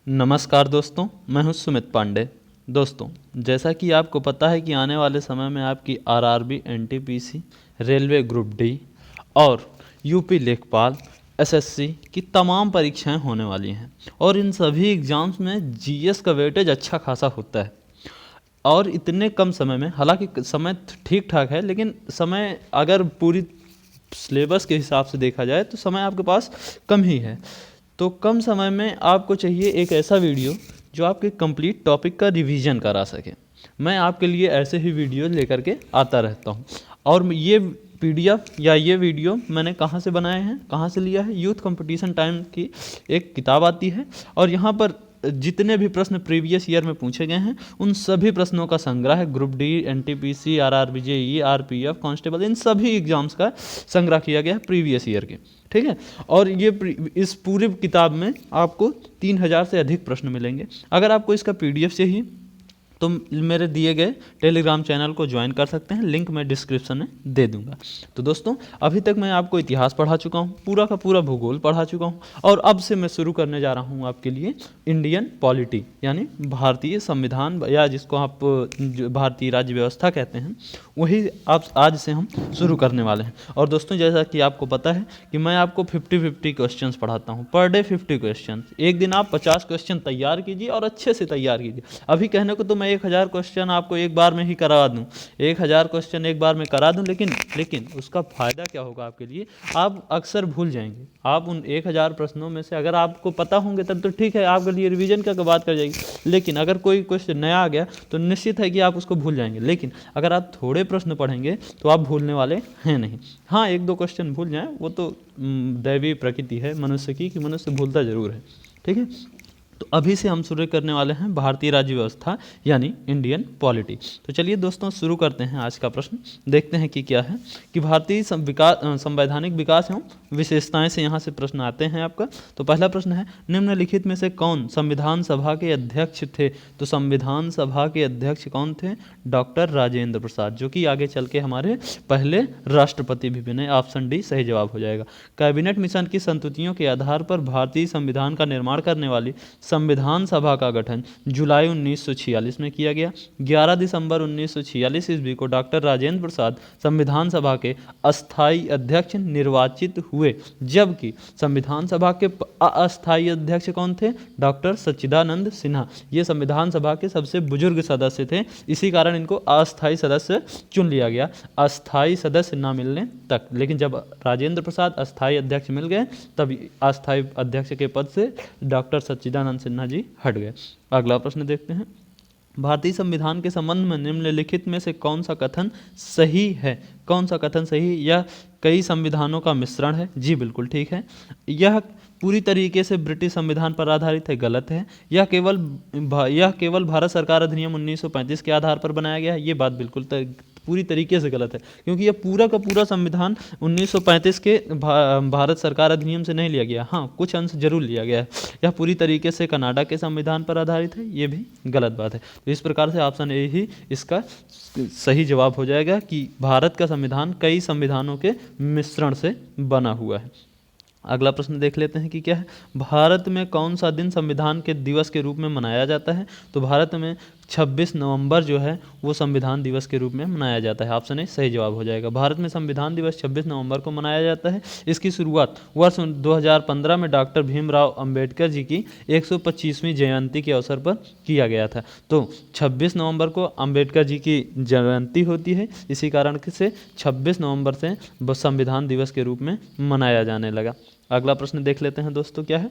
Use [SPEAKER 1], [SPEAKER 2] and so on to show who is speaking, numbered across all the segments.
[SPEAKER 1] नमस्कार दोस्तों, मैं हूं सुमित पांडे। दोस्तों, जैसा कि आपको पता है कि आने वाले समय में आपकी RRB, NTPC, railway group D और यूपी लेखपाल, एसएससी की तमाम परीक्षाएं होने वाली हैं और इन सभी एग्ज़ाम्स में जीएस का वेटेज अच्छा खासा होता है। और इतने कम समय में, हालांकि समय ठीक ठाक है, लेकिन समय अगर पूरी सिलेबस के हिसाब से देखा जाए तो समय आपके पास कम ही है। तो कम समय में आपको चाहिए एक ऐसा वीडियो जो आपके कंप्लीट टॉपिक का रिवीजन करा सके। मैं आपके लिए ऐसे ही वीडियो लेकर के आता रहता हूँ और ये पीडीएफ या ये वीडियो मैंने कहाँ से बनाए हैं, कहाँ से लिया है, यूथ कंपटीशन टाइम की एक किताब आती है और यहाँ पर जितने भी प्रश्न प्रीवियस ईयर में पूछे गए हैं उन सभी प्रश्नों का संग्रह है। Group D, NTPC, RRB, JEE, RPF, constable, इन सभी एग्जाम्स का संग्रह किया गया है प्रीवियस ईयर के। ठीक है, और ये इस पूरी किताब में आपको 3000 से अधिक प्रश्न मिलेंगे। अगर आपको इसका पीडीएफ चाहिए तो मेरे दिए गए टेलीग्राम चैनल को ज्वाइन कर सकते हैं, लिंक मैं डिस्क्रिप्शन में दे दूंगा। तो दोस्तों, अभी तक मैं आपको इतिहास पढ़ा चुका हूँ, पूरा का पूरा भूगोल पढ़ा चुका हूँ और अब से मैं शुरू करने जा रहा हूँ आपके लिए इंडियन पॉलिटी, यानी भारतीय संविधान, या जिसको आप भारतीय राज्य व्यवस्था कहते हैं, वही आप आज से हम शुरू करने वाले हैं। और दोस्तों, जैसा कि आपको पता है कि मैं आपको 50-50 क्वेश्चंस पढ़ाता हूँ, पर डे 50 क्वेश्चन। एक दिन आप 50 क्वेश्चन तैयार कीजिए और अच्छे से तैयार कीजिए। अभी कहने को तो मैं 1000 क्वेश्चन आपको एक बार में ही करा दूं, 1000 क्वेश्चन एक बार में करा दूं, लेकिन उसका फ़ायदा क्या होगा आपके लिए, आप अक्सर भूल जाएंगे। आप उन 1000 प्रश्नों में से अगर आपको पता होंगे तब तो ठीक है, आपके लिए रिवीजन का बात कर जाएगी, लेकिन अगर कोई क्वेश्चन नया आ गया तो निश्चित है कि आप उसको भूल जाएंगे। लेकिन अगर आप थोड़े प्रश्न पढ़ेंगे तो आप भूलने वाले हैं नहीं। हाँ, 1-2 क्वेश्चन भूल जाएं, वो तो दैवीय प्रकृति है मनुष्य की, कि मनुष्य भूलता जरूर है। ठीक है, तो अभी से हम शुरू करने वाले हैं भारतीय राज्य व्यवस्था यानी इंडियन पॉलिटी। तो चलिए दोस्तों, शुरू करते हैं आज का प्रश्न। देखते हैं कि क्या है कि भारतीय संवैधानिक विकास एवं विशेषताएं से यहाँ से प्रश्न आते हैं आपका। तो पहला प्रश्न है, निम्नलिखित में से कौन संविधान सभा के अध्यक्ष थे? तो संविधान सभा के अध्यक्ष कौन थे? डॉक्टर राजेंद्र प्रसाद, जो कि आगे चल के हमारे पहले राष्ट्रपति भी बने। ऑप्शन डी सही जवाब हो जाएगा। कैबिनेट मिशन की संस्तुतियों के आधार पर भारतीय संविधान का निर्माण करने वाली संविधान सभा का गठन जुलाई 1946 में किया गया। 11 दिसंबर 1946 ईस्वी को डॉक्टर राजेंद्र प्रसाद संविधान सभा के अस्थायी अध्यक्ष निर्वाचित हुए, जबकि संविधान सभा के अस्थायी अध्यक्ष कौन थे? डॉक्टर सच्चिदानंद सिन्हा। ये संविधान सभा के सबसे बुजुर्ग सदस्य थे, इसी कारण इनको अस्थायी सदस्य चुन लिया गया, अस्थायी सदस्य न मिलने तक। लेकिन जब राजेंद्र प्रसाद अस्थायी अध्यक्ष मिल गए तब अस्थायी अध्यक्ष के पद से डॉक्टर सच्चिदानंद सिन्हा जी हट गए। अगला प्रश्न देखते हैं, भारतीय संविधान के संबंध में निम्नलिखित में से कौन सा कथन सही है? कौन सा कथन सही? यह कई संविधानों का मिश्रण है। जी बिल्कुल ठीक है। यह पूरी तरीके से ब्रिटिश संविधान पर आधारित है। गलत है। यह केवल भारत सरकार अधिनियम 1935 के आधार पर बनाया गया है। ये बात बिल्कुल पूरी तरीके से गलत है, क्योंकि यह पूरा का पूरा संविधान 1935 के भारत सरकार अधिनियम से नहीं लिया गया। हाँ, कुछ अंश जरूर लिया गया है। यह पूरी तरीके से कनाडा के संविधान पर आधारित है। ये भी गलत बात है। तो इस प्रकार से ऑप्शन ए ही इसका सही जवाब हो जाएगा कि भारत का संविधान कई संविधानों के मिश्रण से बना हुआ है। अगला प्रश्न देख लेते हैं कि क्या है, भारत में कौन सा दिन संविधान के दिवस के रूप में मनाया जाता है? तो भारत में 26 नवंबर जो है वो संविधान दिवस के रूप में मनाया जाता है। ऑप्शन ए सही जवाब हो जाएगा। भारत में संविधान दिवस 26 नवंबर को मनाया जाता है। इसकी शुरुआत वर्ष 2015 में डॉक्टर भीमराव अंबेडकर जी की 125वीं जयंती के अवसर पर किया गया था। तो 26 नवंबर को अंबेडकर जी की जयंती होती है, इसी कारण से 26 नवंबर से संविधान दिवस के रूप में मनाया जाने लगा। अगला प्रश्न देख लेते हैं दोस्तों, क्या है।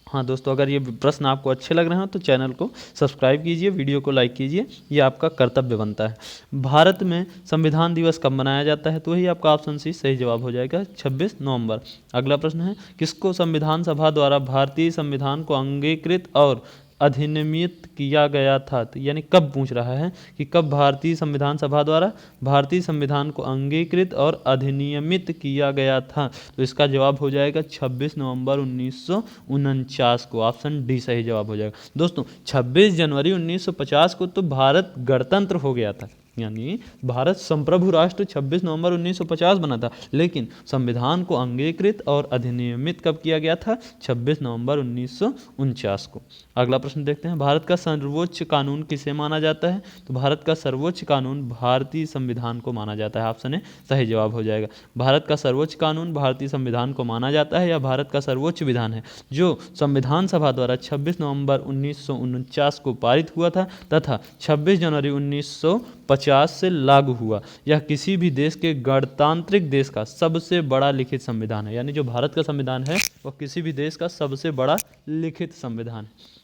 [SPEAKER 1] हाँ दोस्तों, अगर ये प्रश्न आपको अच्छे लग रहे हो तो चैनल को सब्सक्राइब कीजिए, वीडियो को लाइक कीजिए, ये आपका कर्तव्य बनता है। भारत में संविधान दिवस कब मनाया जाता है? तो वही आपका ऑप्शन सी सही जवाब हो जाएगा, 26 नवंबर। अगला प्रश्न है, किसको संविधान सभा द्वारा भारतीय संविधान को अंगीकृत और अधिनियमित किया गया था? तो यानी कब पूछ रहा है कि कब भारतीय संविधान सभा द्वारा भारतीय संविधान को अंगीकृत और अधिनियमित किया गया था? तो इसका जवाब हो जाएगा 26 नवंबर 1949 को। ऑप्शन डी सही जवाब हो जाएगा। दोस्तों, 26 जनवरी 1950 को तो भारत गणतंत्र हो गया था। यानी भारत संप्रभु राष्ट्र 26 नवंबर 1950 बना था, लेकिन संविधान को अंगीकृत और अधिनियमित कब किया गया था? 26 नवंबर 1949 को। अगला प्रश्न देखते हैं, भारत का सर्वोच्च कानून किसे माना जाता है? तो भारत का सर्वोच्च कानून भारतीय संविधान को माना जाता है। ऑप्शन ए सही जवाब हो जाएगा। भारत का सर्वोच्च कानून भारतीय संविधान को माना जाता है या भारत का सर्वोच्च विधान है, जो संविधान सभा द्वारा 26 नवंबर 1949 को पारित हुआ था तथा 26 जनवरी 1950 से लागू हुआ। यह किसी भी देश के गणतांत्रिक देश का सबसे बड़ा लिखित संविधान है। यानी जो भारत का संविधान है वह किसी भी देश का सबसे बड़ा लिखित संविधान है।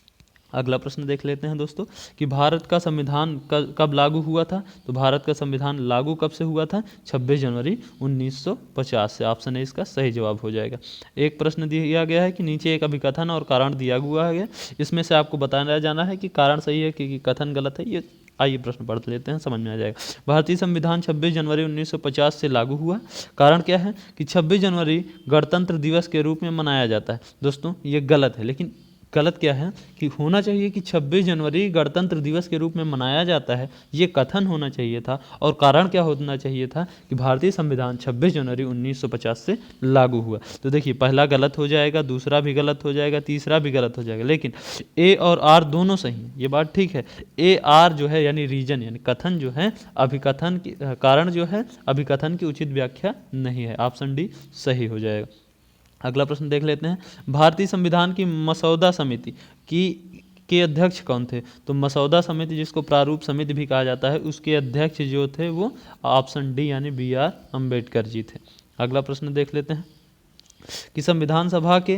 [SPEAKER 1] अगला प्रश्न देख लेते हैं दोस्तों कि भारत का संविधान कब लागू हुआ था? तो भारत का संविधान लागू कब से हुआ था? 26 जनवरी 1950 से। ऑप्शन ए इसका सही जवाब हो जाएगा। एक प्रश्न दिया गया है कि नीचे एक अभिकथन और कारण दिया हुआ है, इसमें से आपको बताया जाना है कि कारण सही है कि कथन गलत है। ये आइए प्रश्न पढ़ लेते हैं, समझ में आ जाएगा। भारतीय संविधान 26 जनवरी 1950 से लागू हुआ। कारण क्या है कि 26 जनवरी गणतंत्र दिवस के रूप में मनाया जाता है। दोस्तों ये गलत है, लेकिन गलत क्या है कि होना चाहिए कि 26 जनवरी गणतंत्र दिवस के रूप में मनाया जाता है, ये कथन होना चाहिए था। और कारण क्या होना चाहिए था कि भारतीय संविधान 26 जनवरी 1950 से लागू हुआ। तो देखिए पहला गलत हो जाएगा, दूसरा भी गलत हो जाएगा, तीसरा भी गलत हो जाएगा, लेकिन ए और आर दोनों सही हैं, ये बात ठीक है। ए आर जो है यानी रीजन यानी कथन जो है अभिकथन की कारण जो है अभिकथन की उचित व्याख्या नहीं है। ऑप्शन डी सही हो जाएगा। अगला प्रश्न देख लेते हैं, भारतीय संविधान की मसौदा समिति के अध्यक्ष कौन थे? तो मसौदा समिति जिसको प्रारूप समिति भी कहा जाता है, उसके अध्यक्ष जो थे वो ऑप्शन डी यानी BR अम्बेडकर जी थे। अगला प्रश्न देख लेते हैं कि संविधान सभा के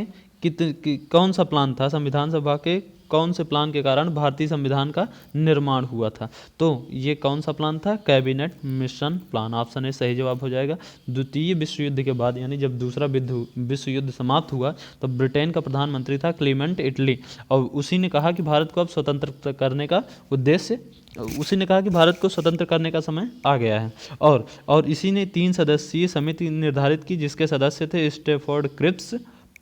[SPEAKER 1] कौन सा प्लान था? संविधान सभा के कौन से प्लान के कारण भारतीय संविधान का निर्माण हुआ था? तो ये कौन सा प्लान था? Cabinet mission plan. Option A सही जवाब हो जाएगा। द्वितीय विश्व युद्ध के बाद यानी जब दूसरा विश्व युद्ध समाप्त हुआ तो ब्रिटेन का प्रधानमंत्री था क्लीमेंट इटली, और उसी ने कहा कि भारत को अब स्वतंत्र करने का उद्देश्य उसी ने कहा कि भारत को स्वतंत्र करने का समय आ गया है। और इसी ने 3 सदस्यीय समिति निर्धारित की, जिसके सदस्य थे Stafford Cripps,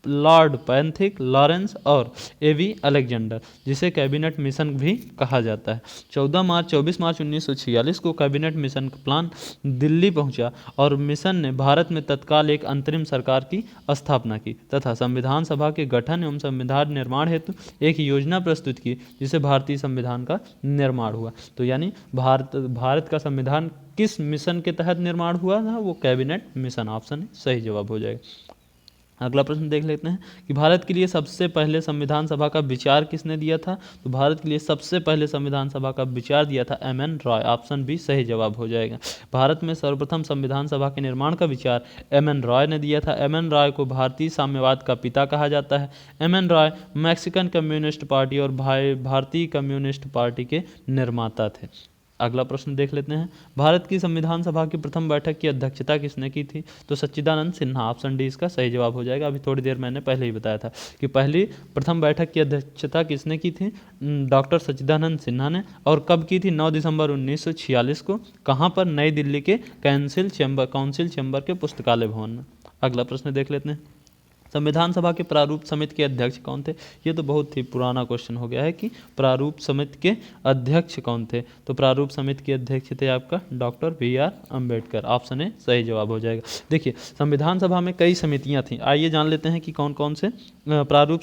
[SPEAKER 1] Lord Pethick, Lawrence और एवी अलेक्जेंडर, जिसे कैबिनेट मिशन भी कहा जाता है। 24 मार्च 1946 को कैबिनेट मिशन का प्लान दिल्ली पहुंचा और मिशन ने भारत में तत्काल एक अंतरिम सरकार की स्थापना की तथा संविधान सभा के गठन एवं संविधान निर्माण हेतु एक योजना प्रस्तुत की, जिसे भारतीय संविधान का निर्माण हुआ। तो यानी भारत का संविधान किस मिशन के तहत निर्माण हुआ था? वो कैबिनेट मिशन। ऑप्शन सही जवाब हो जाएगा। अगला प्रश्न देख लेते हैं कि भारत के लिए सबसे पहले संविधान सभा का विचार किसने दिया था? तो भारत के लिए सबसे पहले संविधान सभा का विचार दिया था MN रॉय। ऑप्शन बी सही जवाब हो जाएगा। भारत में सर्वप्रथम संविधान सभा के निर्माण का विचार MN रॉय ने दिया था। MN रॉय को भारतीय साम्यवाद का पिता कहा जाता है। MN Roy Mexican communist party और भारतीय कम्युनिस्ट पार्टी के निर्माता थे। अगला प्रश्न देख लेते हैं, भारत की संविधान सभा की प्रथम बैठक की अध्यक्षता किसने की थी? तो सच्चिदानंद सिन्हा। ऑप्शन डी इसका सही जवाब हो जाएगा। अभी थोड़ी देर मैंने पहले ही बताया था कि प्रथम बैठक की अध्यक्षता किसने की थी? डॉक्टर सच्चिदानंद सिन्हा ने। और कब की थी? 9 दिसंबर 1946 को। कहाँ पर? नई दिल्ली के काउंसिल चैम्बर के पुस्तकालय भवन में। अगला प्रश्न देख लेते हैं, संविधान सभा के प्रारूप समिति के अध्यक्ष कौन थे? ये तो बहुत ही पुराना क्वेश्चन हो गया है कि प्रारूप समिति के अध्यक्ष कौन थे? तो प्रारूप समिति के अध्यक्ष थे आपका doctor BR Ambedkar. Option A सही जवाब हो जाएगा। देखिए संविधान सभा में कई समितियां थीं, आइए जान लेते हैं कि कौन कौन से प्रारूप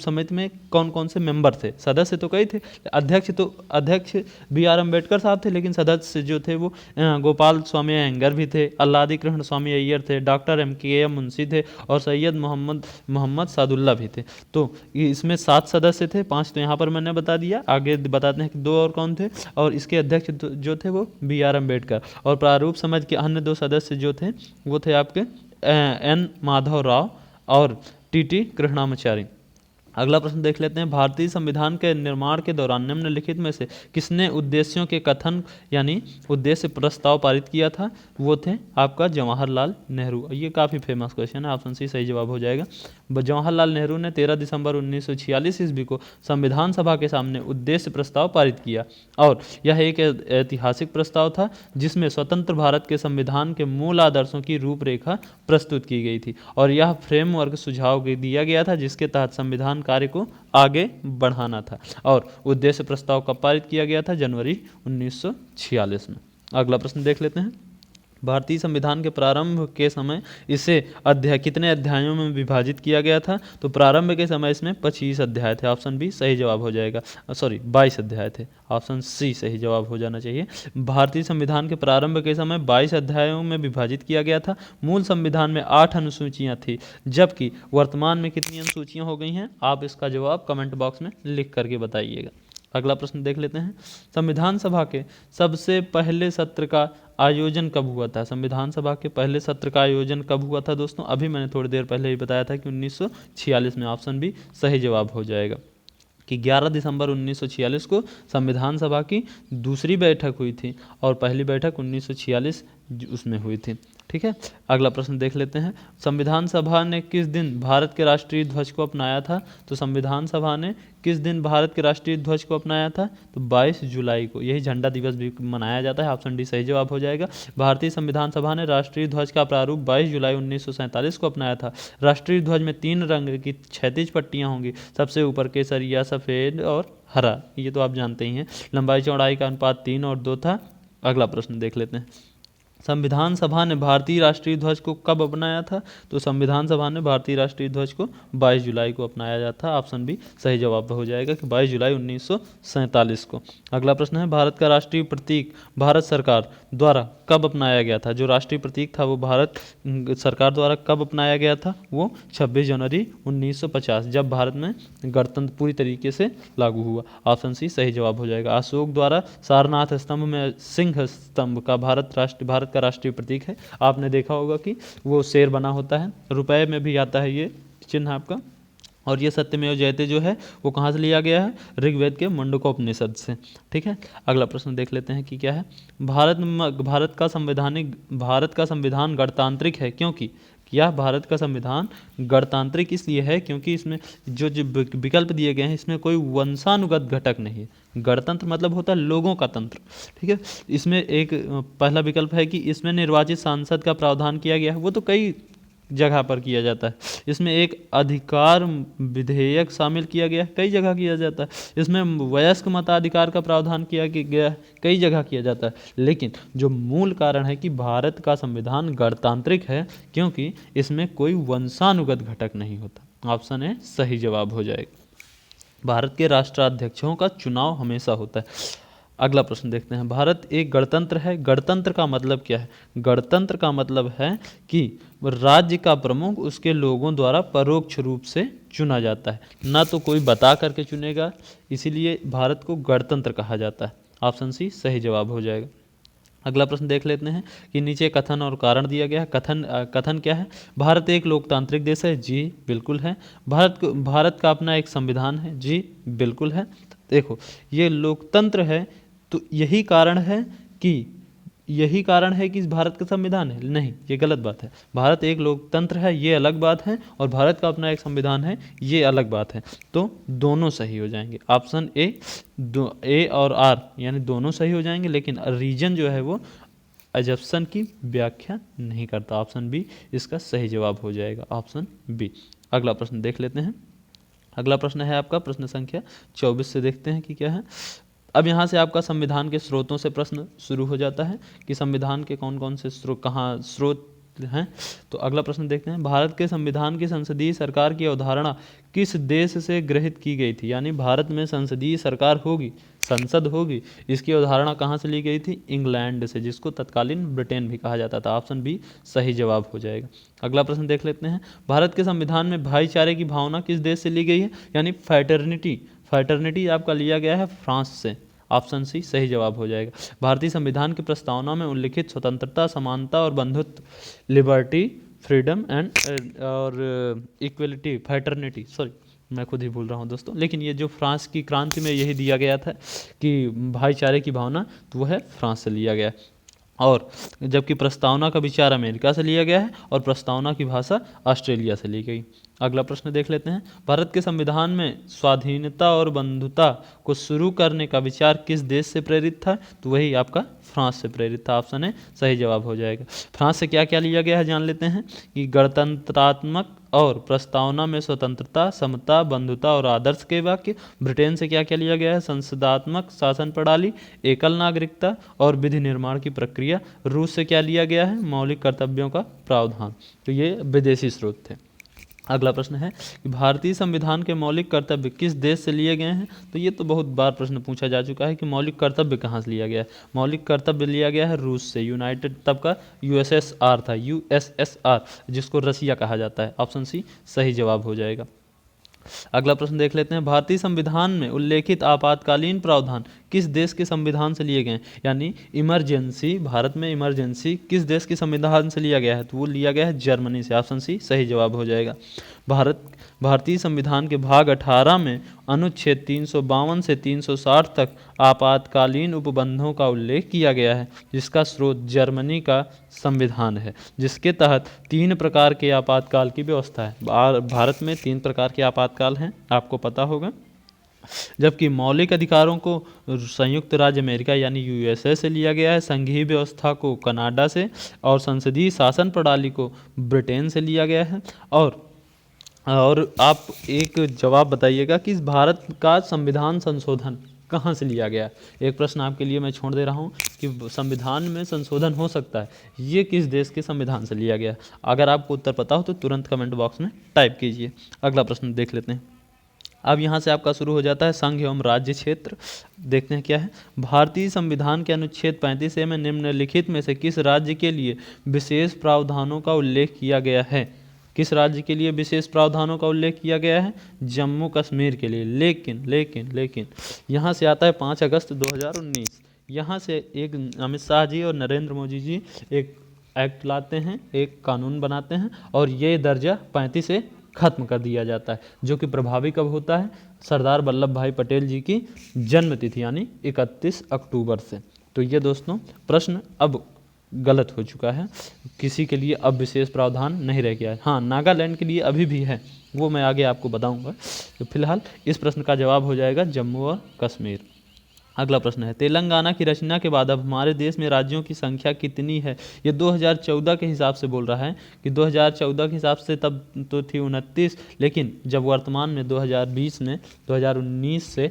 [SPEAKER 1] समिति में कौन कौन से मेंबर थे। सदस्य तो कई थे, अध्यक्ष BR अम्बेडकर साहब थे, लेकिन सदस्य जो थे वो गोपाल स्वामी अयंगर भी थे, आह्लादी कृष्ण स्वामी अय्यर थे, डॉक्टर MKM मुंशी थे और सैयद मोहम्मद सादुल्ला भी थे। तो इसमें 7 सदस्य थे, 5 तो यहाँ पर मैंने बता दिया। आगे बताते हैं कि 2 और कौन थे, और इसके अध्यक्ष जो थे वो BR अम्बेडकर। और प्रारूप समिति के अन्य 2 सदस्य जो थे वो थे आपके N माधव राव और TT कृष्णामाचारी। अगला प्रश्न देख लेते हैं, भारतीय संविधान के निर्माण के दौरान निम्नलिखित में से किसने उद्देश्यों के कथन यानी उद्देश्य प्रस्ताव पारित किया था? वो थे आपका जवाहरलाल नेहरू। ये काफ़ी फेमस क्वेश्चन है, ऑप्शन सी सही जवाब हो जाएगा। जवाहरलाल नेहरू ने 13 दिसंबर 1946 ईस्वी को संविधान सभा के सामने उद्देश्य प्रस्ताव पारित किया, और यह एक ऐतिहासिक प्रस्ताव था जिसमें स्वतंत्र भारत के संविधान के मूल आदर्शों की रूपरेखा प्रस्तुत की गई थी, और यह फ्रेमवर्क सुझाव दिया गया था जिसके तहत संविधान कार्य को आगे बढ़ाना था। और उद्देश्य प्रस्ताव कब पारित किया गया था? जनवरी 1946 में। अगला प्रश्न देख लेते हैं। भारतीय संविधान के प्रारंभ के समय इसे कितने अध्यायों में विभाजित किया गया था? तो प्रारंभ के समय इसमें 25 अध्याय थे। ऑप्शन बी सही जवाब हो जाएगा। 22 अध्याय थे। ऑप्शन सी सही जवाब हो जाना चाहिए। भारतीय संविधान के प्रारंभ के समय 22 अध्यायों में विभाजित किया गया था। मूल संविधान में 8 अनुसूचियाँ थी, जबकि वर्तमान में कितनी अनुसूचियाँ हो गई हैं? आप इसका जवाब कमेंट बॉक्स में लिख करके बताइएगा। अगला प्रश्न देख लेते हैं। संविधान सभा के सबसे पहले सत्र का आयोजन कब हुआ था? संविधान सभा के पहले सत्र का आयोजन कब हुआ था दोस्तों? अभी मैंने थोड़ी देर पहले ही बताया था कि 1946 में। ऑप्शन बी सही जवाब हो जाएगा कि 11 दिसंबर 1946 को संविधान सभा की दूसरी बैठक हुई थी और पहली बैठक 1946 उसमें हुई थी। ठीक है, अगला प्रश्न देख लेते हैं। संविधान सभा ने किस दिन भारत के राष्ट्रीय ध्वज को अपनाया था? तो संविधान सभा ने किस दिन भारत के राष्ट्रीय ध्वज को अपनाया था? तो 22 जुलाई को। यही झंडा दिवस भी मनाया जाता है। ऑप्शन डी सही जवाब हो जाएगा। भारतीय संविधान सभा ने राष्ट्रीय ध्वज का प्रारूप 22 जुलाई 1947 को अपनाया था। राष्ट्रीय ध्वज में 3 रंग की क्षैतिज पट्टियाँ होंगी। सबसे ऊपर केसरिया, सफ़ेद और हरा, ये तो आप जानते ही हैं। लंबाई चौड़ाई का अनुपात 3 और 2 था। अगला प्रश्न देख लेते हैं। संविधान सभा ने भारतीय राष्ट्रीय ध्वज को कब अपनाया था? तो संविधान सभा ने भारतीय राष्ट्रीय ध्वज को 22 जुलाई को अपनाया जाता था। ऑप्शन बी सही जवाब हो जाएगा कि 22 जुलाई 1947 को। अगला प्रश्न है। भारत का राष्ट्रीय प्रतीक भारत सरकार द्वारा कब अपनाया गया था? जो राष्ट्रीय प्रतीक था वो भारत सरकार द्वारा कब अपनाया गया था? वो 26 जनवरी 1950, जब भारत में गणतंत्र पूरी तरीके से लागू हुआ। ऑप्शन सी सही जवाब हो जाएगा। अशोक द्वारा सारनाथ स्तंभ में सिंह स्तंभ का भारत का राष्ट्रीय प्रतीक है। आपने देखा होगा कि वो शेर बना होता है, रुपए में भी आता है ये चिन्ह आपका। और ये सत्यमेव जयते जो है वो कहाँ से लिया गया है? ऋग्वेद के मुंडकोपनिषद से। ठीक है, अगला प्रश्न देख लेते हैं कि क्या है। भारत का संविधान गणतांत्रिक है क्योंकि क्या भारत का संविधान गणतांत्रिक इसलिए है क्योंकि इसमें जो विकल्प दिए गए हैं इसमें कोई वंशानुगत घटक नहीं है। गणतंत्र मतलब होता है लोगों का तंत्र। ठीक है, इसमें एक पहला विकल्प है कि इसमें निर्वाचित सांसद का प्रावधान किया गया है। वो तो कई जगह पर किया जाता है। इसमें एक अधिकार विधेयक शामिल किया गया है, कई जगह किया जाता है। इसमें वयस्क मताधिकार का प्रावधान किया गया है, कई जगह किया जाता है। लेकिन जो मूल कारण है कि भारत का संविधान गणतांत्रिक है क्योंकि इसमें कोई वंशानुगत घटक नहीं होता। ऑप्शन ए सही जवाब हो जाएगा। भारत के राष्ट्राध्यक्षों का चुनाव हमेशा होता है। अगला प्रश्न देखते हैं। भारत एक गणतंत्र है। गणतंत्र का मतलब क्या है? गणतंत्र का मतलब है कि राज्य का प्रमुख उसके लोगों द्वारा परोक्ष रूप से चुना जाता है, ना तो कोई बता करके चुनेगा, इसीलिए भारत को गणतंत्र कहा जाता है। ऑप्शन सी सही जवाब हो जाएगा। अगला प्रश्न देख लेते हैं कि नीचे कथन और कारण दिया गया है। कथन क्या है? भारत एक लोकतांत्रिक देश है। जी बिल्कुल है। भारत का अपना एक संविधान है। जी बिल्कुल है। देखो, ये लोकतंत्र है तो यही कारण है कि भारत का संविधान है? नहीं, ये गलत बात है। भारत एक लोकतंत्र है ये अलग बात है और भारत का अपना एक संविधान है ये अलग बात है। तो दोनों सही हो जाएंगे। ऑप्शन ए और आर यानी दोनों सही हो जाएंगे, लेकिन रीजन जो है वो अजप्शन की व्याख्या नहीं करता। ऑप्शन बी इसका सही जवाब हो जाएगा। Option B. अगला प्रश्न देख लेते हैं। अगला प्रश्न है आपका प्रश्न संख्या 24 से देखते हैं कि क्या है। अब यहाँ से आपका संविधान के स्रोतों से प्रश्न शुरू हो जाता है कि संविधान के कौन कौन से स्रोत हैं। तो अगला प्रश्न देखते हैं। भारत के संविधान की संसदीय सरकार की अवधारणा किस देश से ग्रहित की गई थी? यानी भारत में संसदीय सरकार होगी, संसद होगी, इसकी अवधारणा कहाँ से ली गई थी? इंग्लैंड से, जिसको तत्कालीन ब्रिटेन भी कहा जाता था। ऑप्शन बी सही जवाब हो जाएगा। अगला प्रश्न देख लेते हैं। भारत के संविधान में भाईचारे की भावना किस देश से ली गई है? यानी फैटर्निटी आपका लिया गया है फ्रांस से। ऑप्शन सी सही जवाब हो जाएगा। भारतीय संविधान की प्रस्तावना में उल्लिखित स्वतंत्रता, समानता और बंधुत्व, लिबर्टी, फ्रीडम एंड और इक्वलिटी, फैटर्निटी, सॉरी मैं खुद ही भूल रहा हूँ दोस्तों, लेकिन ये जो फ्रांस की क्रांति में यही दिया गया था कि भाईचारे की भावना, तो वह है फ्रांस से लिया गया है। और जबकि प्रस्तावना का विचार अमेरिका से लिया गया है और प्रस्तावना की भाषा ऑस्ट्रेलिया से ली गई। अगला प्रश्न देख लेते हैं। भारत के संविधान में स्वाधीनता और बंधुता को शुरू करने का विचार किस देश से प्रेरित था? तो वही आपका फ्रांस से प्रेरित था। ऑप्शन ए सही जवाब हो जाएगा। फ्रांस से क्या क्या लिया गया है जान लेते हैं कि गणतंत्रात्मक और प्रस्तावना में स्वतंत्रता, समता, बंधुता और आदर्श के वाक्य। ब्रिटेन से क्या क्या लिया गया है? संसदात्मक शासन प्रणाली, एकल नागरिकता और विधि निर्माण की प्रक्रिया। रूस से क्या लिया गया है? मौलिक कर्तव्यों का प्रावधान। तो ये विदेशी स्रोत थे। अगला प्रश्न है कि भारतीय संविधान के मौलिक कर्तव्य किस देश से लिए गए हैं? तो ये तो बहुत बार प्रश्न पूछा जा चुका है कि मौलिक कर्तव्य कहाँ से लिया गया है। मौलिक कर्तव्य लिया गया है रूस से। यूनाइटेड तब का यूएसएसआर था, यूएसएसआर, जिसको रसिया कहा जाता है। ऑप्शन सी सही जवाब हो जाएगा। अगला प्रश्न देख लेते हैं। भारतीय संविधान में उल्लेखित आपातकालीन प्रावधान किस देश के संविधान से लिए गए हैं? यानी इमरजेंसी, भारत में इमरजेंसी किस देश के संविधान से लिया गया है? तो वो लिया गया है जर्मनी से। ऑप्शन सी सही जवाब हो जाएगा। भारतीय संविधान के भाग 18 में अनुच्छेद 352 से 360 तक आपातकालीन उपबंधों का उल्लेख किया गया है, जिसका स्रोत जर्मनी का संविधान है, जिसके तहत 3 प्रकार के आपातकाल की व्यवस्था है। भारत में 3 प्रकार के आपातकाल हैं, आपको पता होगा। जबकि मौलिक अधिकारों को संयुक्त राज्य अमेरिका यानी यूएसए से लिया गया है, संघीय व्यवस्था को कनाडा से और संसदीय शासन प्रणाली को ब्रिटेन से लिया गया है। और आप एक जवाब बताइएगा कि इस भारत का संविधान संशोधन कहाँ से लिया गया? एक प्रश्न आपके लिए मैं छोड़ दे रहा हूँ कि संविधान में संशोधन हो सकता है, ये किस देश के संविधान से लिया गया? अगर आपको उत्तर पता हो तो तुरंत कमेंट बॉक्स में टाइप कीजिए। अगला प्रश्न देख लेते हैं। अब यहाँ से आपका शुरू हो जाता है संघ एवं राज्य क्षेत्र। देखते हैं क्या है। भारतीय संविधान के अनुच्छेद 35A में निम्नलिखित में से किस राज्य के लिए विशेष प्रावधानों का उल्लेख किया गया है? किस राज्य के लिए विशेष प्रावधानों का उल्लेख किया गया है? जम्मू कश्मीर के लिए। लेकिन यहाँ से आता है 5 अगस्त 2019। यहाँ से एक अमित शाह जी और नरेंद्र मोदी जी एक एक्ट लाते हैं, एक कानून बनाते हैं और ये दर्जा 35 से खत्म कर दिया जाता है, जो कि प्रभावी कब होता है? सरदार वल्लभ भाई पटेल जी की जन्मतिथि यानी 31 अक्टूबर से। तो ये दोस्तों प्रश्न अब गलत हो चुका है, किसी के लिए अब विशेष प्रावधान नहीं रह गया है। हाँ, नागालैंड के लिए अभी भी है, वो मैं आगे आपको बताऊंगा। तो फिलहाल इस प्रश्न का जवाब हो जाएगा जम्मू और कश्मीर। अगला प्रश्न है। तेलंगाना की रचना के बाद अब हमारे देश में राज्यों की संख्या कितनी है? ये 2014 के हिसाब से बोल रहा है कि 2014 के हिसाब से तब तो थी 29, लेकिन जब वर्तमान में 2019 से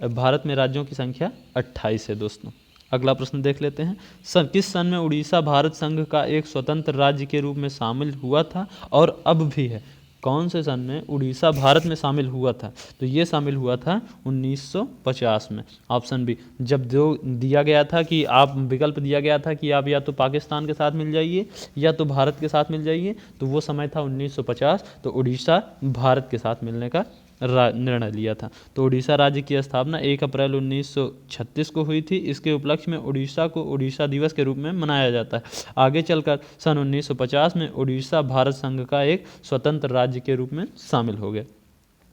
[SPEAKER 1] भारत में राज्यों की संख्या 28 है दोस्तों। अगला प्रश्न देख लेते हैं। किस सन में उड़ीसा भारत संघ का एक स्वतंत्र राज्य के रूप में शामिल हुआ था और अब भी है? कौन से सन में उड़ीसा भारत में शामिल हुआ था? तो ये शामिल हुआ था 1950 में। ऑप्शन बी, जब जो दिया गया था कि आप विकल्प दिया गया था कि आप या तो पाकिस्तान के साथ मिल जाइए या तो भारत के साथ मिल जाइए, तो वो समय था 1950। तो उड़ीसा भारत के साथ मिलने का निर्णय लिया था। तो उड़ीसा राज्य की स्थापना 1 अप्रैल 1936 को हुई थी। इसके उपलक्ष्य में उड़ीसा को उड़ीसा दिवस के रूप में मनाया जाता है। आगे चलकर सन 1950 में उड़ीसा भारत संघ का एक स्वतंत्र राज्य के रूप में शामिल हो गया।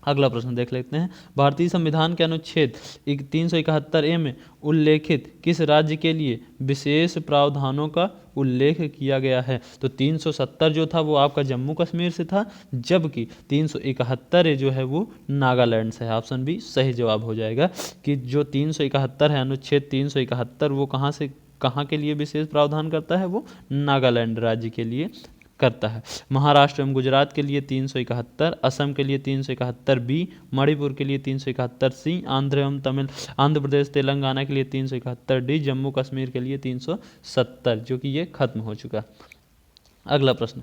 [SPEAKER 1] अगला प्रश्न देख लेते हैं। भारतीय संविधान के अनुच्छेद 371A में उल्लेखित किस राज्य के लिए विशेष प्रावधानों का उल्लेख किया गया है? तो 370 जो था वो आपका जम्मू कश्मीर से था, जबकि 371 जो है वो नागालैंड से है। ऑप्शन बी सही जवाब हो जाएगा कि जो 371 है, अनुच्छेद 371, वो कहाँ के लिए विशेष प्रावधान करता है? वो नागालैंड राज्य के लिए करता है। महाराष्ट्र एवं गुजरात के लिए 371, असम के लिए 371B, मणिपुर के लिए 371C, आंध्र प्रदेश तेलंगाना के लिए 371D, जम्मू कश्मीर के लिए 370, जो कि ये खत्म हो चुका। अगला प्रश्न,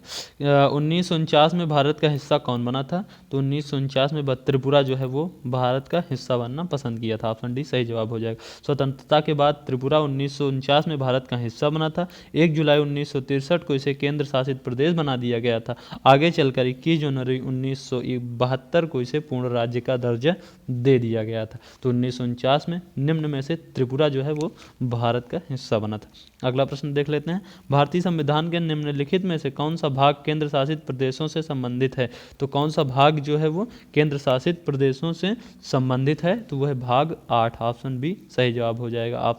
[SPEAKER 1] 1949 में भारत का हिस्सा कौन बना था? तो 1949 में त्रिपुरा जो है वो भारत का हिस्सा बनना पसंद किया था। ऑप्शन डी सही जवाब हो जाएगा। स्वतंत्रता के बाद त्रिपुरा 1949 में भारत का हिस्सा बना था। 1 जुलाई 1963 को इसे केंद्र शासित प्रदेश बना दिया गया था। आगे चलकर 21 जनवरी 1972 को इसे पूर्ण राज्य का दर्जा दे दिया गया था। तो 1949 में निम्न में से त्रिपुरा जो है वो भारत का हिस्सा बना था। अगला प्रश्न देख लेते हैं। भारतीय संविधान के निम्नलिखित में से कौन सा भाग केंद्र शासित प्रदेशों से संबंधित है? तो कौन सा भाग जो है वो केंद्र शासित प्रदेशों से संबंधित है? तो वह भाग 8। ऑप्शन बी सही जवाब हो जाएगा।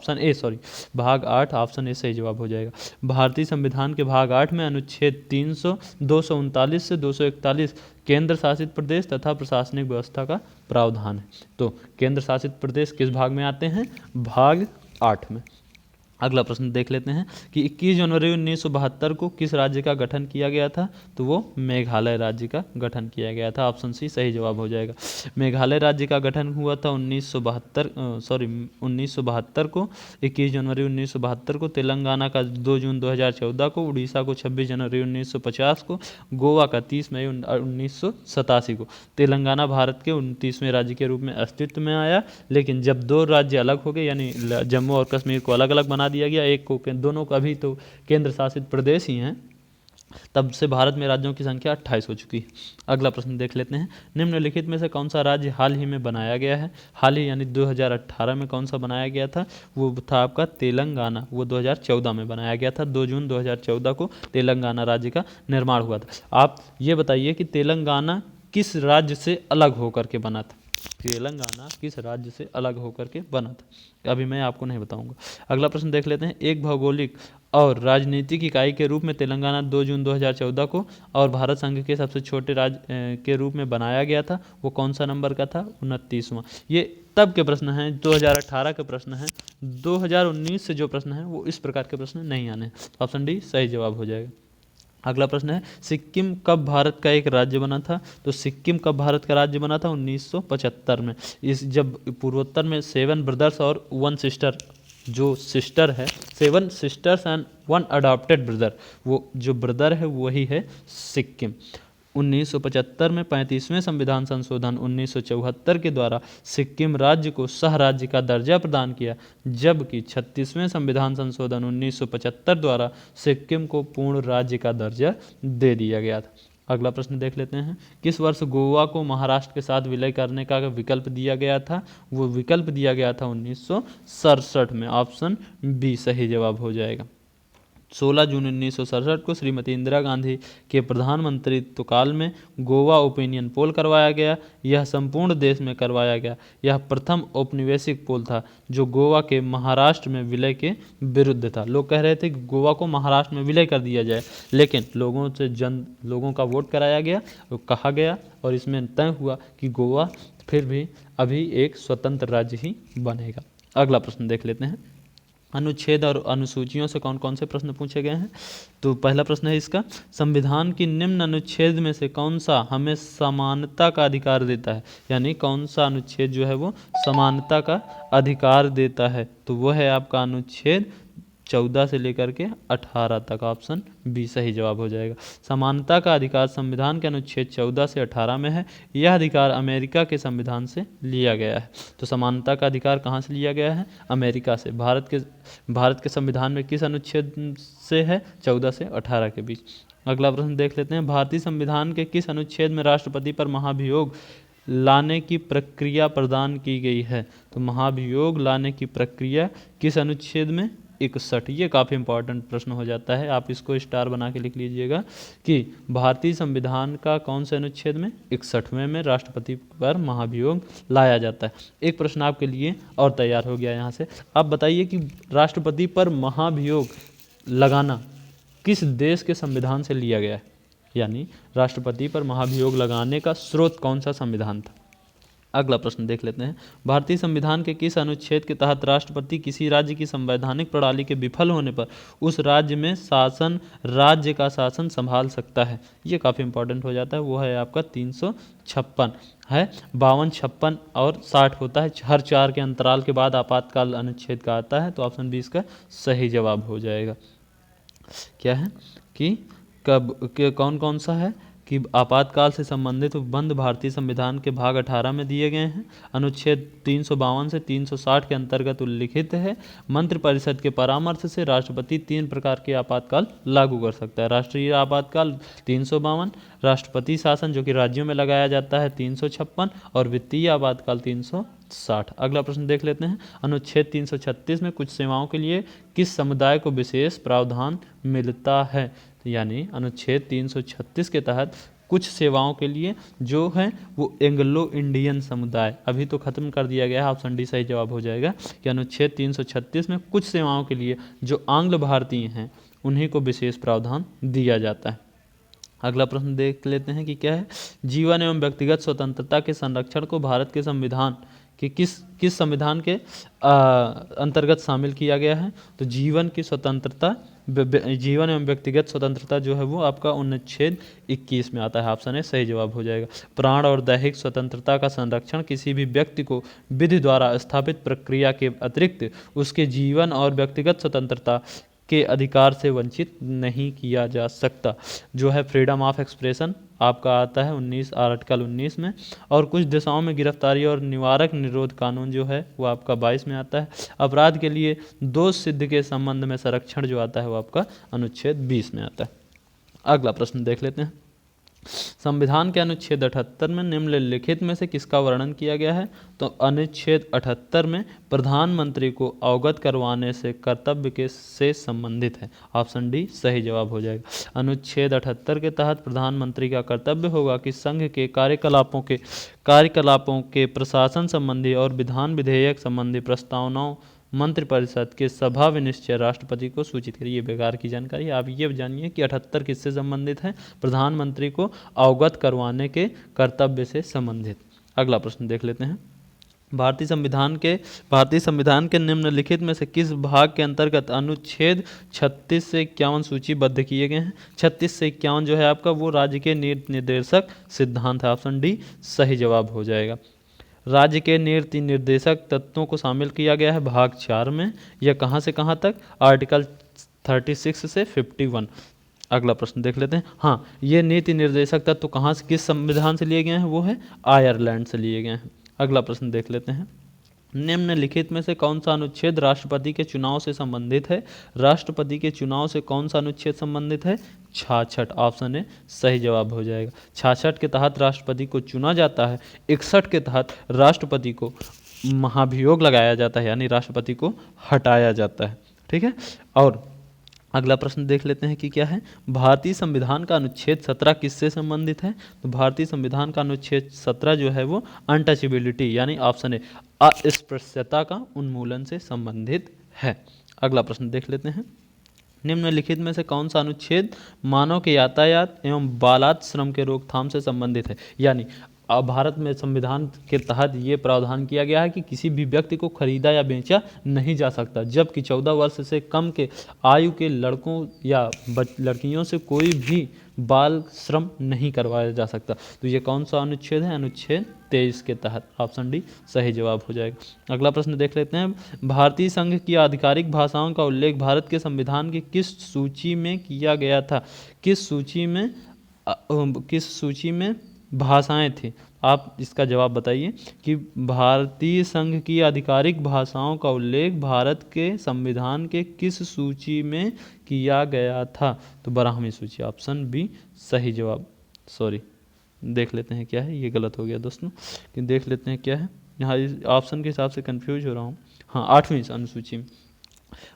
[SPEAKER 1] भाग 8 ऑप्शन ए सही जवाब हो जाएगा। भारतीय संविधान के भाग 8 में अनुच्छेद 239 से 241 केंद्र शासित प्रदेश तथा प्रशासनिक व्यवस्था का प्रावधान है। तो केंद्र शासित प्रदेश किस भाग में आते हैं? भाग 8 में। अगला प्रश्न देख लेते हैं कि 21 जनवरी 1972 को किस राज्य का गठन किया गया था? तो वो मेघालय राज्य का गठन किया गया था। ऑप्शन सी सही जवाब हो जाएगा। मेघालय राज्य का गठन हुआ था 1972 को। 21 जनवरी 1972 को। तेलंगाना का 2 जून 2014 को। उड़ीसा को 26 जनवरी 1950 को। गोवा का 30 मई 1987 को। तेलंगाना भारत के 29वें राज्य के रूप में अस्तित्व में आया, लेकिन जब दो राज्य अलग हो गए, यानी जम्मू और कश्मीर को अलग अलग बना दिया गया, एक को, दोनों का भी तो केंद्र शासित प्रदेश ही हैं, तब से भारत में राज्यों की संख्या 28 हो चुकी है। अगला प्रश्न देख लेते हैं। निम्नलिखित में से कौन सा राज्य हाल ही में बनाया गया है? हाल ही यानी 2018 में कौन सा बनाया गया था? वो था आपका तेलंगाना। वो 2014 में बनाया गया था। 2 जून 2014 को तेलंगाना राज्य का निर्माण हुआ था। आप ये बताइए कि तेलंगाना किस राज्य से अलग होकर के बना था? तेलंगाना किस राज्य से अलग होकर के बना था? अभी मैं आपको नहीं बताऊंगा। अगला प्रश्न देख लेते हैं। एक भौगोलिक और राजनीतिक इकाई के रूप में तेलंगाना 2 जून 2014 को और भारत संघ के सबसे छोटे राज्य के रूप में बनाया गया था। वो कौन सा नंबर का था? 29वां। ये तब के प्रश्न हैं, 2018 के प्रश्न हैं। 2019 से जो प्रश्न हैं वो इस प्रकार के प्रश्न नहीं आने। ऑप्शन डी सही जवाब हो जाएगा। अगला प्रश्न है, सिक्किम कब भारत का एक राज्य बना था? तो सिक्किम कब भारत का राज्य बना था? 1975 में। इस जब पूर्वोत्तर में 7 ब्रदर्स और 1 सिस्टर, जो सिस्टर है, 7 सिस्टर्स एंड 1 अडॉप्टेड ब्रदर, वो जो ब्रदर है वही है सिक्किम। 1975 में 35वें संविधान संशोधन 1974 के द्वारा सिक्किम राज्य को सह राज्य का दर्जा प्रदान किया, जबकि 36वें संविधान संशोधन 1975 द्वारा सिक्किम को पूर्ण राज्य का दर्जा दे दिया गया था। अगला प्रश्न देख लेते हैं। किस वर्ष गोवा को महाराष्ट्र के साथ विलय करने का विकल्प दिया गया था? वो विकल्प दिया गया था 1967 में। ऑप्शन बी सही जवाब हो जाएगा। 16 जून 1967 को श्रीमती इंदिरा गांधी के प्रधानमंत्रित्व काल में गोवा ओपिनियन पोल करवाया गया। यह संपूर्ण देश में करवाया गया। यह प्रथम औपनिवेशिक पोल था जो गोवा के महाराष्ट्र में विलय के विरुद्ध था। लोग कह रहे थे कि गोवा को महाराष्ट्र में विलय कर दिया जाए, लेकिन लोगों का वोट कराया गया, कहा गया और इसमें तय हुआ कि गोवा फिर भी अभी एक स्वतंत्र राज्य ही बनेगा। अगला प्रश्न देख लेते हैं। अनुच्छेद और अनुसूचियों से कौन कौन से प्रश्न पूछे गए हैं? तो पहला प्रश्न है इसका, संविधान की निम्न अनुच्छेद में से कौन सा हमें समानता का अधिकार देता है? यानी कौन सा अनुच्छेद जो है वो समानता का अधिकार देता है? तो वो है आपका अनुच्छेद 14 से लेकर के 18 तक। ऑप्शन बी सही जवाब हो जाएगा। समानता का अधिकार संविधान के अनुच्छेद 14 से 18 में है। यह अधिकार अमेरिका के संविधान से लिया गया है। तो समानता का अधिकार कहाँ से लिया गया है? अमेरिका से। भारत के संविधान में किस अनुच्छेद से है? 14 से 18 के बीच। अगला प्रश्न देख लेते हैं। भारतीय संविधान के किस अनुच्छेद में राष्ट्रपति पर महाभियोग लाने की प्रक्रिया प्रदान की गई है? तो महाभियोग लाने की प्रक्रिया किस अनुच्छेद में? 61। ये काफ़ी इंपॉर्टेंट प्रश्न हो जाता है, आप इसको स्टार बना के लिख लीजिएगा कि भारतीय संविधान का कौन से अनुच्छेद में? 61वें में राष्ट्रपति पर महाभियोग लाया जाता है। एक प्रश्न आपके लिए और तैयार हो गया यहाँ से। आप बताइए कि राष्ट्रपति पर महाभियोग लगाना किस देश के संविधान से लिया गया है? यानी राष्ट्रपति पर महाभियोग लगाने का स्रोत कौन सा संविधान था? अगला प्रश्न देख लेते हैं। भारतीय संविधान के किस अनुच्छेद के तहत राष्ट्रपति किसी राज्य की संवैधानिक प्रणाली के विफल होने पर उस राज्य में राज्य का शासन संभाल सकता है? ये काफ़ी इंपॉर्टेंट हो जाता है। वो है आपका 356 है। 52, 56 और 60 होता है। हर 4 के अंतराल के बाद आपातकाल अनुच्छेद का आता है। तो ऑप्शन बी इसका सही जवाब हो जाएगा। क्या है कि कौन कौन सा है कि आपातकाल से संबंधित उपबंध भारतीय संविधान के भाग 18 में दिए गए हैं। अनुच्छेद 352 से 360 के अंतर्गत उल्लिखित है। मंत्रिपरिषद के परामर्श से राष्ट्रपति 3 प्रकार के आपातकाल लागू कर सकता है। राष्ट्रीय आपातकाल 352, राष्ट्रपति शासन जो कि राज्यों में लगाया जाता है 356 और वित्तीय आपातकाल 360। अगला प्रश्न देख लेते हैं। अनुच्छेद 336 में कुछ सेवाओं के लिए किस समुदाय को विशेष प्रावधान मिलता है? यानी अनुच्छेद 336 के तहत कुछ सेवाओं के लिए जो है वो एंग्लो इंडियन समुदाय, अभी तो खत्म कर दिया गया है। ऑप्शन डी सही जवाब हो जाएगा कि अनुच्छेद 336 में कुछ सेवाओं के लिए जो आंग्ल भारतीय हैं उन्हीं को विशेष प्रावधान दिया जाता है। अगला प्रश्न देख लेते हैं कि क्या है। जीवन एवं व्यक्तिगत स्वतंत्रता के संरक्षण को भारत के संविधान के किस संविधान के अंतर्गत शामिल किया गया है? तो जीवन की स्वतंत्रता, जीवन एवं व्यक्तिगत स्वतंत्रता जो है वो आपका अनुच्छेद 21 में आता है। ऑप्शन ए सही जवाब हो जाएगा। प्राण और दैहिक स्वतंत्रता का संरक्षण किसी भी व्यक्ति को विधि द्वारा स्थापित प्रक्रिया के अतिरिक्त उसके जीवन और व्यक्तिगत स्वतंत्रता के अधिकार से वंचित नहीं किया जा सकता, जो है फ्रीडम ऑफ एक्सप्रेशन आपका आता है 19 आर्टिकल 19 में। और कुछ दिशाओं में गिरफ्तारी और निवारक निरोध कानून जो है वो आपका 22 में आता है। अपराध के लिए दोष सिद्ध के संबंध में संरक्षण जो आता है वो आपका अनुच्छेद 20 में आता है। अगला प्रश्न देख लेते हैं। संविधान के अनुच्छेद 78 में निम्नलिखित में से किसका वर्णन किया गया है? तो अनुच्छेद 78 में प्रधानमंत्री को अवगत करवाने से कर्तव्य के से संबंधित है। ऑप्शन डी सही जवाब हो जाएगा। अनुच्छेद 78 के तहत प्रधानमंत्री का कर्तव्य होगा कि संघ के कार्यकलापों के प्रशासन संबंधी और विधान विधेयक संबंधी प्रस्तावनाओं मंत्रिपरिषद के सभा विनिश्चय राष्ट्रपति को सूचित करिए। ये बेकार की जानकारी है, आप ये जानिए कि 78 किससे संबंधित है? प्रधानमंत्री को अवगत करवाने के कर्तव्य से संबंधित। अगला प्रश्न देख लेते हैं। भारतीय संविधान के निम्नलिखित में से किस भाग के अंतर्गत अनुच्छेद 36 से 51 सूचीबद्ध किए गए हैं? 36 से 51 जो है आपका वो राज्य के नीति निर्देशक सिद्धांत है। ऑप्शन डी सही जवाब हो जाएगा। राज्य के नीति निर्देशक तत्वों को शामिल किया गया है भाग 4 में। यह कहाँ से कहाँ तक? आर्टिकल 36 से 51। अगला प्रश्न देख लेते हैं। हाँ, ये नीति निर्देशक तत्व कहाँ से, किस संविधान से लिए गए हैं? वो है आयरलैंड से लिए गए हैं। अगला प्रश्न देख लेते हैं। निम्नलिखित में से कौन सा अनुच्छेद राष्ट्रपति के चुनाव से संबंधित है? राष्ट्रपति के चुनाव से कौन सा अनुच्छेद संबंधित है? 66। ऑप्शन ए सही जवाब हो जाएगा। 66 के तहत राष्ट्रपति को चुना जाता है। 61 के तहत राष्ट्रपति को महाभियोग लगाया जाता है, यानी राष्ट्रपति को हटाया जाता है। ठीक है। और अगला प्रश्न देख लेते हैं कि क्या है। भारतीय संविधान का अनुच्छेद 17 किससे संबंधित है? तो भारतीय संविधान का अनुच्छेद 17 जो है वो अनटचेबिलिटी यानी ऑप्शन ए अस्पृश्यता का उन्मूलन से संबंधित है। अगला प्रश्न देख लेते हैं। निम्नलिखित में से कौन सा अनुच्छेद मानव के यातायात एवं बालात श्रम के रोकथाम से संबंधित है? यानी भारत में संविधान के तहत ये प्रावधान किया गया है कि किसी भी व्यक्ति को खरीदा या बेचा नहीं जा सकता, जबकि 14 वर्ष से कम के आयु के लड़कों या लड़कियों से कोई भी बाल श्रम नहीं करवाया जा सकता। तो ये कौन सा अनुच्छेद है? अनुच्छेद 23 के तहत। ऑप्शन डी सही जवाब हो जाएगा। अगला प्रश्न देख लेते हैं। भारतीय संघ की आधिकारिक भाषाओं का उल्लेख भारत के संविधान की किस सूची में किया गया था? किस सूची में भाषाएं थी? आप इसका जवाब बताइए कि भारतीय संघ की आधिकारिक भाषाओं का उल्लेख भारत के संविधान के किस सूची में किया गया था? तो 12वीं सूची। ऑप्शन बी सही जवाब। सॉरी, देख लेते हैं क्या है, ये गलत हो गया दोस्तों, कि देख लेते हैं क्या है। यहाँ ऑप्शन के हिसाब से कंफ्यूज हो रहा हूँ। हाँ, 8वीं अनुसूची में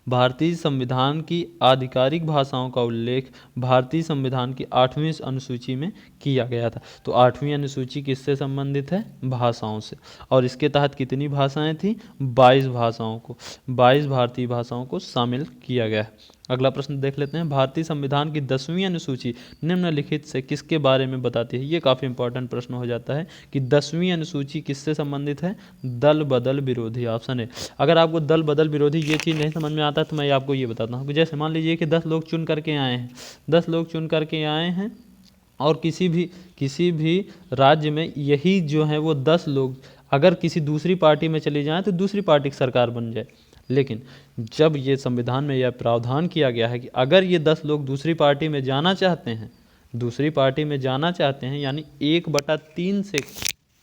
[SPEAKER 1] भारतीय संविधान की आधिकारिक भाषाओं का उल्लेख भारतीय संविधान की 8वीं अनुसूची में किया गया था। तो 8वीं अनुसूची किससे संबंधित है? भाषाओं से। और इसके तहत कितनी भाषाएं थी? 22 भाषाओं को, 22 भारतीय भाषाओं को शामिल किया गया है। अगला प्रश्न देख लेते हैं। भारतीय संविधान की 10वीं अनुसूची निम्नलिखित से किसके बारे में बताती है? ये काफ़ी इंपॉर्टेंट प्रश्न हो जाता है कि 10वीं अनुसूची किससे संबंधित है? दल बदल विरोधी। ऑप्शन है। अगर आपको दल बदल विरोधी ये चीज़ नहीं समझ में आता तो मैं आपको ये बताता हूँ कि जैसे मान लीजिए कि 10 लोग चुन करके आए हैं, 10 लोग चुन करके आए हैं और किसी भी राज्य में यही जो है वो 10 लोग अगर किसी दूसरी पार्टी में चले जाएँ तो दूसरी पार्टी की सरकार बन जाए। लेकिन जब ये संविधान में यह प्रावधान किया गया है कि अगर ये 10 लोग दूसरी पार्टी में जाना चाहते हैं, यानी 1/3 से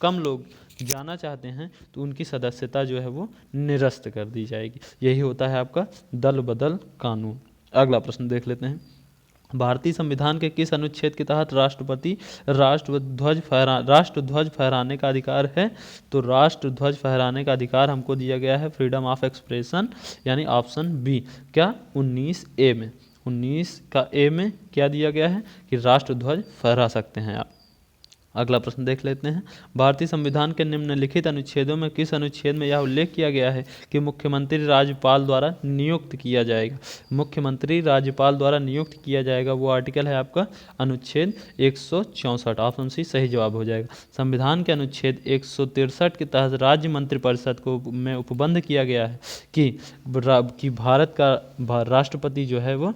[SPEAKER 1] कम लोग जाना चाहते हैं, तो उनकी सदस्यता जो है वो निरस्त कर दी जाएगी। यही होता है आपका दल बदल कानून। अगला प्रश्न देख लेते हैं। भारतीय संविधान के किस अनुच्छेद के तहत राष्ट्रपति राष्ट्रध्वज फहराने का अधिकार है? तो राष्ट्रध्वज फहराने का अधिकार हमको दिया गया है फ्रीडम ऑफ एक्सप्रेशन, यानी ऑप्शन बी। क्या? 19A में, 19 का ए में क्या दिया गया है कि राष्ट्रध्वज फहरा सकते हैं आप। अगला प्रश्न देख लेते हैं। भारतीय संविधान के निम्नलिखित अनुच्छेदों में किस अनुच्छेद में यह उल्लेख किया गया है कि मुख्यमंत्री राज्यपाल द्वारा नियुक्त किया जाएगा? मुख्यमंत्री राज्यपाल द्वारा नियुक्त किया जाएगा, वो आर्टिकल है आपका अनुच्छेद 164। ऑप्शन सी सही जवाब हो जाएगा। संविधान के अनुच्छेद 163 के तहत राज्य मंत्रिपरिषद को में उपबंध किया गया है कि भारत का राष्ट्रपति जो है वो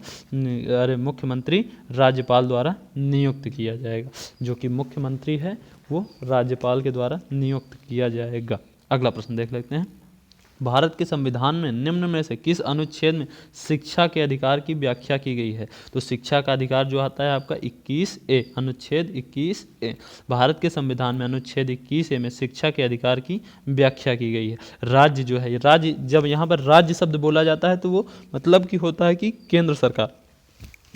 [SPEAKER 1] मुख्यमंत्री राज्यपाल द्वारा नियुक्त किया जाएगा। जो कि मुख्यमंत्री है वो राज्यपाल के द्वारा नियुक्त किया जाएगा। अगला प्रश्न देख लेते हैं। भारत के संविधान में निम्न में से किस अनुच्छेद में शिक्षा के अधिकार की व्याख्या की गई है? तो शिक्षा का अधिकार जो आता है आपका 21A, अनुच्छेद 21A। भारत के संविधान में अनुच्छेद 21A में शिक्षा के अधिकार की व्याख्या की गई है। राज्य जो है, राज्य, जब यहाँ पर राज्य शब्द बोला जाता है तो वो मतलब कि होता है कि केंद्र सरकार।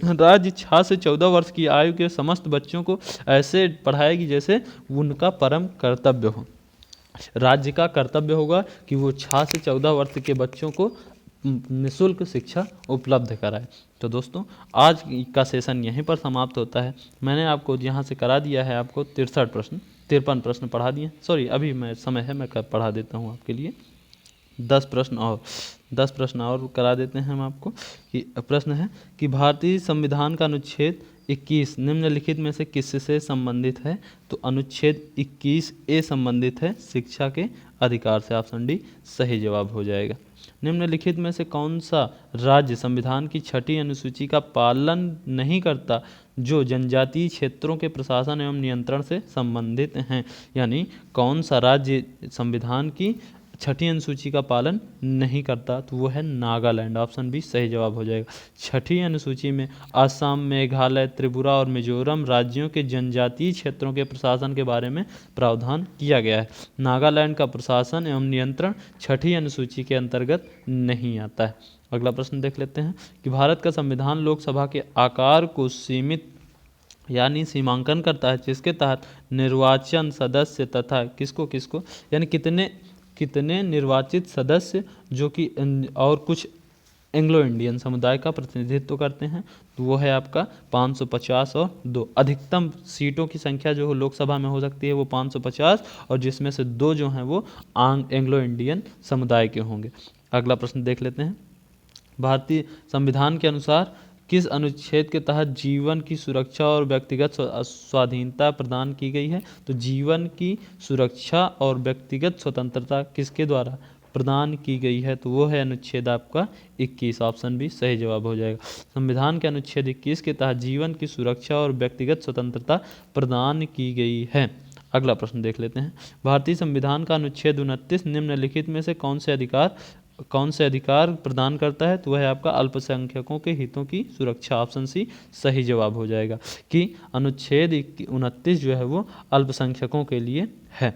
[SPEAKER 1] राज्य 6 से 14 वर्ष की आयु के समस्त बच्चों को ऐसे पढ़ाएगी जैसे उनका परम कर्तव्य हो। राज्य का कर्तव्य होगा कि वो 6 से 14 वर्ष के बच्चों को निःशुल्क शिक्षा उपलब्ध कराए। तो दोस्तों आज का सेशन यहीं पर समाप्त होता है। मैंने आपको यहाँ से करा दिया है आपको 53 प्रश्न पढ़ा दिए। सॉरी, अभी मैं समय है, मैं पढ़ा देता हूँ आपके लिए 10 प्रश्न और करा देते हैं हम आपको। कि प्रश्न है कि भारतीय संविधान का अनुच्छेद 21 निम्नलिखित में से किससे संबंधित है? तो अनुच्छेद 21A संबंधित है शिक्षा के अधिकार से। ऑप्शन डी सही जवाब हो जाएगा। निम्नलिखित में से कौन सा राज्य संविधान की 6ठी अनुसूची का पालन नहीं करता जो जनजातीय क्षेत्रों के प्रशासन एवं नियंत्रण से संबंधित हैं? यानी कौन सा राज्य संविधान की 6ठी अनुसूची का पालन नहीं करता? तो वो है नागालैंड। ऑप्शन बी सही जवाब हो जाएगा। 6ठी अनुसूची में असम, मेघालय, त्रिपुरा और मिजोरम राज्यों के जनजातीय क्षेत्रों के प्रशासन के बारे में प्रावधान किया गया है। नागालैंड का प्रशासन एवं नियंत्रण 6ठी अनुसूची के अंतर्गत नहीं आता है। अगला प्रश्न देख लेते हैं कि भारत का संविधान लोकसभा के आकार को सीमित यानी सीमांकन करता है, जिसके तहत निर्वाचन सदस्य तथा किसको यानी कितने निर्वाचित सदस्य जो कि और कुछ एंग्लो इंडियन समुदाय का प्रतिनिधित्व करते हैं? तो वो है आपका 550 और 2। अधिकतम सीटों की संख्या जो लोकसभा में हो सकती है वो 550, और जिसमें से 2 जो हैं वो एंग्लो इंडियन समुदाय के होंगे। अगला प्रश्न देख लेते हैं। भारतीय संविधान के अनुसार किस अनुच्छेद के तहत जीवन की सुरक्षा और व्यक्तिगत स्वाधीनता प्रदान की गई है? तो जीवन की सुरक्षा और व्यक्तिगत स्वतंत्रता किसके द्वारा प्रदान की गई है? तो वो है अनुच्छेद आपका 21। ऑप्शन बी सही जवाब हो जाएगा। संविधान के अनुच्छेद 21 के तहत जीवन की सुरक्षा और व्यक्तिगत स्वतंत्रता प्रदान की गई है। अगला प्रश्न देख लेते हैं। भारतीय संविधान का अनुच्छेद 29 निम्नलिखित में से कौन से अधिकार प्रदान करता है? तो वह है आपका अल्पसंख्यकों के हितों की सुरक्षा। ऑप्शन सी सही जवाब हो जाएगा कि अनुच्छेद 29 जो है वो अल्पसंख्यकों के लिए है।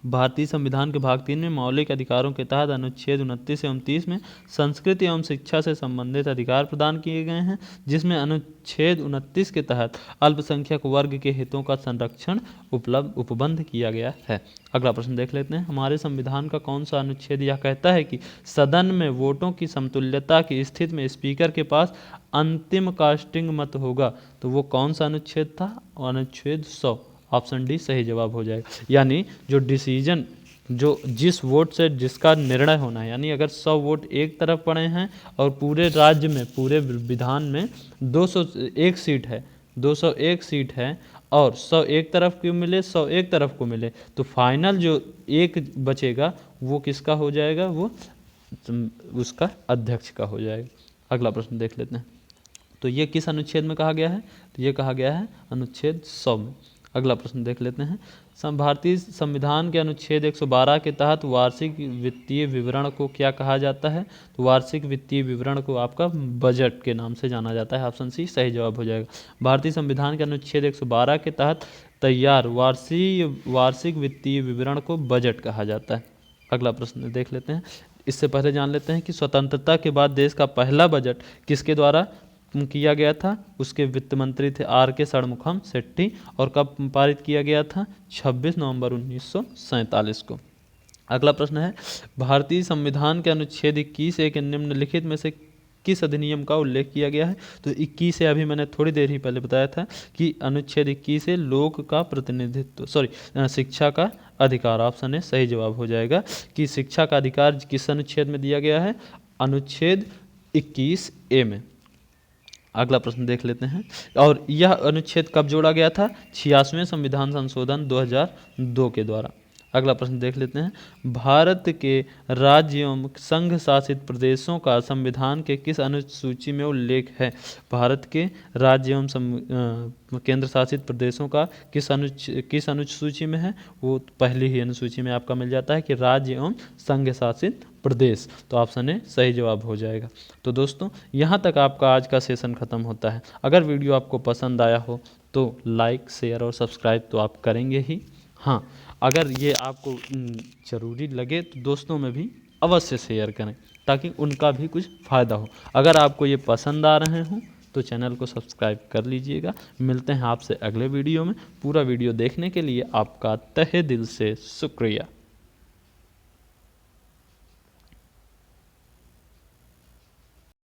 [SPEAKER 1] भारतीय संविधान के भाग 3 में मौलिक अधिकारों के तहत अनुच्छेद 29 एवं 30 में संस्कृति एवं शिक्षा से संबंधित अधिकार प्रदान किए गए हैं, जिसमें अनुच्छेद 29 के तहत अल्पसंख्यक वर्ग के हितों का संरक्षण उपबंध किया गया है। अगला प्रश्न देख लेते हैं। हमारे संविधान का कौन सा अनुच्छेद यह कहता है कि सदन में वोटों की समतुल्यता की स्थिति में स्पीकर के पास अंतिम कास्टिंग मत होगा? तो वो कौन सा अनुच्छेद था? अनुच्छेद 100। ऑप्शन डी सही जवाब हो जाएगा। यानी जो डिसीजन जिस वोट से जिसका निर्णय होना है, यानी अगर 100 वोट एक तरफ पड़े हैं और पूरे राज्य में पूरे विधान में 201 सीट है और 100 एक तरफ को मिले 100 एक तरफ को मिले, तो फाइनल जो एक बचेगा वो किसका हो जाएगा? वो उसका अध्यक्ष का हो जाएगा। अगला प्रश्न देख लेते हैं। तो ये किस अनुच्छेद में कहा गया है? तो ये कहा गया है अनुच्छेद 100 में। अगला प्रश्न देख लेते हैं। भारतीय संविधान के अनुच्छेद 112 के तहत वार्षिक वित्तीय विवरण को क्या कहा जाता है? तो वार्षिक वित्तीय विवरण को आपका बजट के नाम से जाना जाता है। ऑप्शन सी सही जवाब हो जाएगा। भारतीय संविधान के अनुच्छेद 112 के तहत तैयार वार्षिक वित्तीय विवरण को बजट कहा जाता है। अगला प्रश्न देख लेते हैं। इससे पहले जान लेते हैं कि स्वतंत्रता के बाद देश का पहला बजट किसके द्वारा किया गया था? उसके वित्त मंत्री थे R.K. षणमुखम शेट्टी, और कब पारित किया गया था? 26 नवंबर 1947 को। अगला प्रश्न है। भारतीय संविधान के अनुच्छेद 21 के निम्नलिखित में से किस अधिनियम का उल्लेख किया गया है? तो 21 से अभी मैंने थोड़ी देर ही पहले बताया था कि अनुच्छेद 21 से लोक का प्रतिनिधित्व शिक्षा का अधिकार। ऑप्शन ए सही जवाब हो जाएगा कि शिक्षा का अधिकार किस अनुच्छेद में दिया गया है? अनुच्छेद 21A में। अगला प्रश्न देख लेते हैं। और यह अनुच्छेद कब जोड़ा गया था? 86वें संविधान संशोधन 2002 के द्वारा। अगला प्रश्न देख लेते हैं। भारत के राज्य एवं संघ शासित प्रदेशों का संविधान के किस अनुसूची में उल्लेख है? भारत के राज्य एवं केंद्र शासित प्रदेशों का किस अनुसूची में है? वो पहली ही अनुसूची में आपका मिल जाता है कि राज्य एवं संघ शासित प्रदेश। तो ऑप्शन ए सही जवाब हो जाएगा। तो दोस्तों यहाँ तक आपका आज का सेशन खत्म होता है। अगर वीडियो आपको पसंद आया हो तो लाइक, शेयर और सब्सक्राइब तो आप करेंगे ही। हाँ, अगर ये आपको ज़रूरी लगे तो दोस्तों में भी अवश्य शेयर करें ताकि उनका भी कुछ फ़ायदा हो। अगर आपको ये पसंद आ रहे हों तो चैनल को सब्सक्राइब कर लीजिएगा। मिलते हैं आपसे अगले वीडियो में। पूरा वीडियो देखने के लिए आपका तहे दिल से शुक्रिया।